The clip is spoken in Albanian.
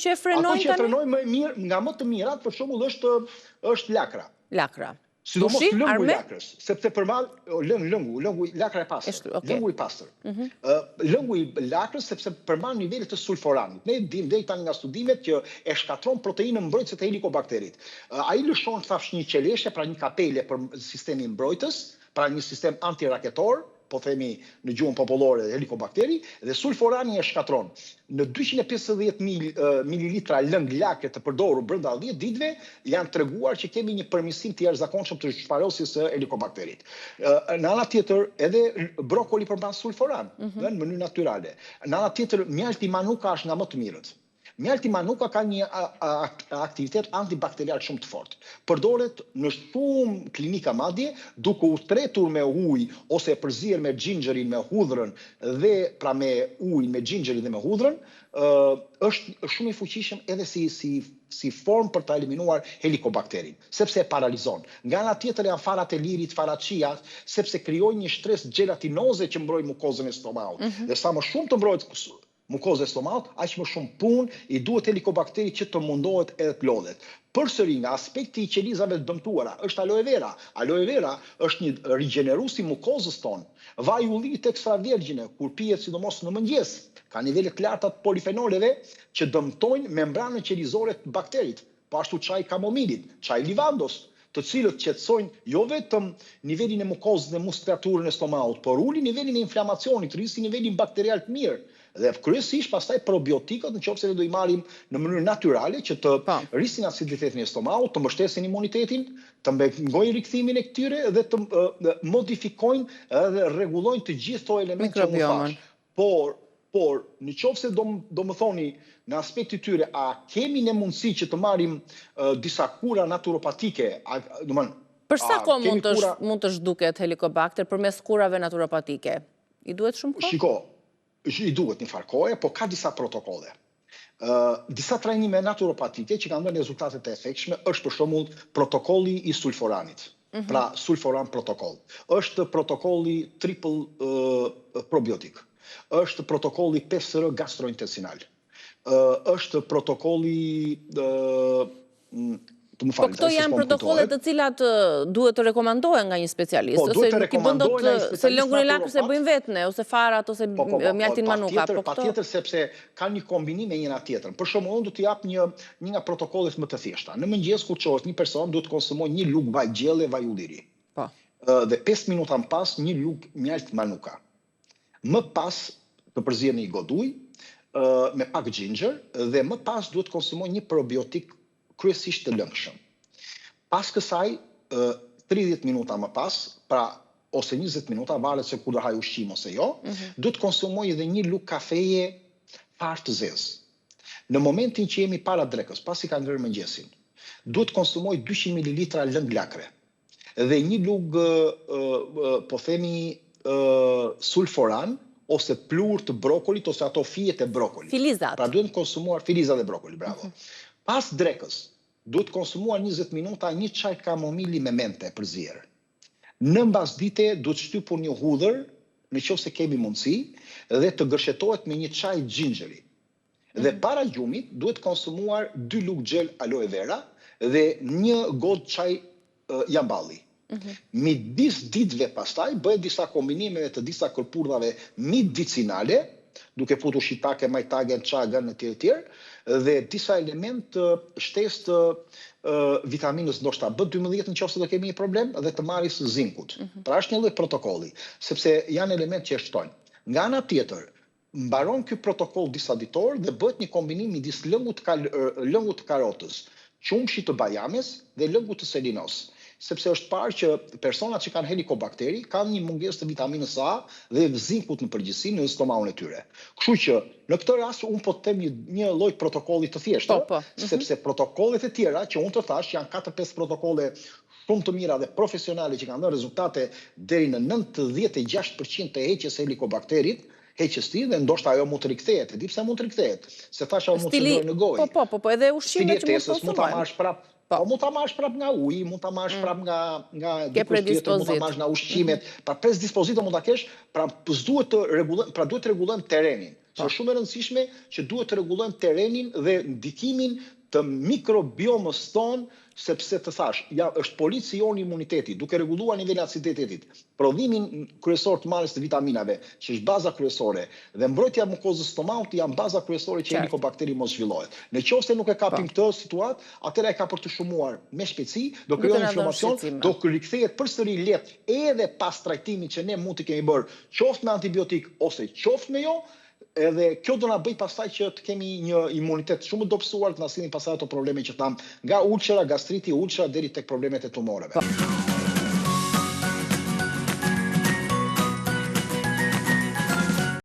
që e frenojnë tani? Ato që e frenojnë më mirë, nga më të mirat, për shembull është lakra. Lakra. Sidomos lëngu i lakrës, sepse përmban lëngu i lakra e pastër, lëngu i pastër. Lëngu i lakrës sepse përmban nivele të sulforanit. Ne dimë deri tani nga studimet që e shkatron proteinën mbrojtëse të helikobakterit. Ai lëshon thafsh një qeleshe, pra një kapele për sistemin mbrojtës, pra një sistem antiraketor, po themi në gjuhën popullore helikobakteri, dhe sulforani e shkatron. Në 250 mililitra lëng lakre të përdorur brenda 10 ditëve janë treguar që kemi një përmirësim të jashtëzakonshëm të shparosjes së helikobakterit. Në ana tjetër, edhe brokoli përmban sulforan në mënyrë natyrale. Në ana tjetër, mjalti manuka është nga më të mirët. Mjalti manuka ka një aktivitet antibakterial shumë të fortë. Përdoret në shumë klinika madje, duke u tretur me ujë ose përzier me xhinxherin, me hudhrën dhe pra me ujin, me xhinxherin dhe me hudhrën, është shumë i fuqishëm edhe si formë për ta eliminuar helikobakterin, sepse e paralizon. Nga ana tjetër janë farat e lirit, faraçia, sepse krijojnë një stres gjelatinoze që mbrojnë mukozën e stomaut. Dhe sa më shumë të mbrojt mukozë e stomaut, aq më shumë punë i duhet helikobakterit që të mundohet edhe të lodhet. Përsëri nga aspekti i qelizave të dëmtuara është aloe vera. Aloe vera është një rigjenerues i mukozës tonë. Vaj ullit ekstravergjine, kur pihet sidomos në mëngjes, ka nivele të larta të polifenoleve që dëmtojnë membranën qelizore të bakterit. Po ashtu çaji kamomilit, çaji livandos, të cilët qetësojnë jo vetëm nivelin e mukozës dhe muskulaturën e stomaut, por ulin nivelin e inflamacionit, rrisin nivelin bakterial të mirë. Dhe kryesisht pastaj probiotikët nëse ne do i marrim në mënyrë natyrale që të rrisin aciditetin e stomaut, të mbështesin imunitetin, të mbengojnë rikthimin e këtyre dhe të modifikojnë dhe rregullojnë të gjithë këto elemente që u thash. Por nëse do më thoni në aspekti tyre, a kemi ne mundësi që të marrim disa kura naturopatike, për sa kohë mund të zhduket helikobakter përmes kurave naturopatike? I duhet shumë kohë? Shiko, i duhet një farë kohe, po ka disa protokolle. Disa trajnime naturopatike që kanë dhënë rezultate të efektshme është për shembull protokolli i sulforanit. Pra sulforan protokoll. Është protokolli triple probiotik. Është protokolli 5R gastrointestinal. Është protokolli Po këto janë protokolle të cilat duhet të rekomandohen nga një specialist, ose nuk i bën dot se lëngun e lakrës e bëjmë vetë ne, ose farat, ose mjaltin manuka. Patjetër sepse ka një kombinim me njëra tjetrën. Për shembull, unë do t'i jap një nga protokollet më të thjeshta. Në mëngjes kur çohet një person duhet të konsumojë një lugë vaj gjelle, vaj ulliri. Dhe 5 minuta më pas një lugë mjalt manuka. Më pas të përzihet në një goduj me pak xhinxher dhe më pas duhet të konsumojë një probiotik kryesisht të lëngshëm. Pas kësaj, 30 minuta më pas, pra ose 20 minuta, varet se kur do haj ushqim ose jo, duhet të konsumoj edhe një lugë kafeje fare të zezë. Në momentin që jemi para drekës, pasi ka ngrënë mëngjesin, duhet të konsumoj 200 ml lëng lakre dhe një lugë, po themi, sulforan ose plur të brokolit ose ato fijet e brokolit. Filizat. Pra duhet të konsumuar filizat e brokolit, bravo. Pas drekës, duhet konsumuar 20 minuta një çaj kamomili me mente për zier. Në mbasdite duhet shtypur një hudhër, nëse kemi mundësi, dhe të gërshetohet me një çaj xhinxheri. Dhe para gjumit duhet konsumuar 2 lugë xhel aloe vera dhe një gotë çaj jamballi. Midis ditëve pastaj bëhet disa kombinime të disa kërpurdhave medicinale, duke futur shiitake, maitake, çagan e tjerë, dhe disa element shtesë të vitaminës ndoshta B12 nëse do kemi një problem dhe të marrjes së zinkut. Pra është një lloj protokolli, sepse janë elementë që shtojnë. Nga ana tjetër, mbaron ky protokoll disa ditor dhe bëhet një kombinim midis lëngut të karotës, qumshit të bajames dhe lëngut të selinos. Sepse është parë që personat që kanë helikobakteri kanë një mungesë të vitaminës A dhe zinkut në përgjithësi në stomaun e tyre. Kështu që në këtë rast unë po të them një lloj protokolli të thjeshtë, sepse protokollet e tjera që unë të thash janë 4-5 protokolle shumë të mira dhe profesionale që kanë dhënë rezultate deri në 96% të heqjes së helikobakterit, heqjes ti dhe ndoshta ajo mund të rikthehet. E di pse mund të rikthehet, se thashë ajo mund të ndrojë në gojë. Po, edhe ushqimet që mund ta marrësh prapë. Po mund ta marrësh prapë nga uji, mund ta marrësh prapë nga dikush tjetër, mund ta marrësh nga ushqimet, pra predispozitë mund ta kesh, pra duhet të rregullojmë terenin. që është shumë e rëndësishme që duhet të rregullojmë terrenin dhe ndikimin të mikrobiomës tonë, sepse të thash, është polici jonë imuniteti, duke rregulluar nivelin e aciditetit, prodhimin kryesor të marrjes të vitaminave, që është baza kryesore, dhe mbrojtja e mukozës stomakut janë baza kryesore që Helicobacter mos zhvillohet. Në qoftë se nuk e kapim këtë situatë, atëherë e ka për të shumuar me shpejtësi, do krijojë inflamacion, do rikthehet përsëri lehtë edhe pas trajtimit që ne mund të kemi bërë, qoftë me antibiotik ose qoftë me jo. Edhe kjo do na bëj pastaj që të kemi një imunitet shumë të dobësuar të na sillin pastaj ato probleme që tham, nga ulcera, gastriti, ulcera deri tek problemet e tumoreve.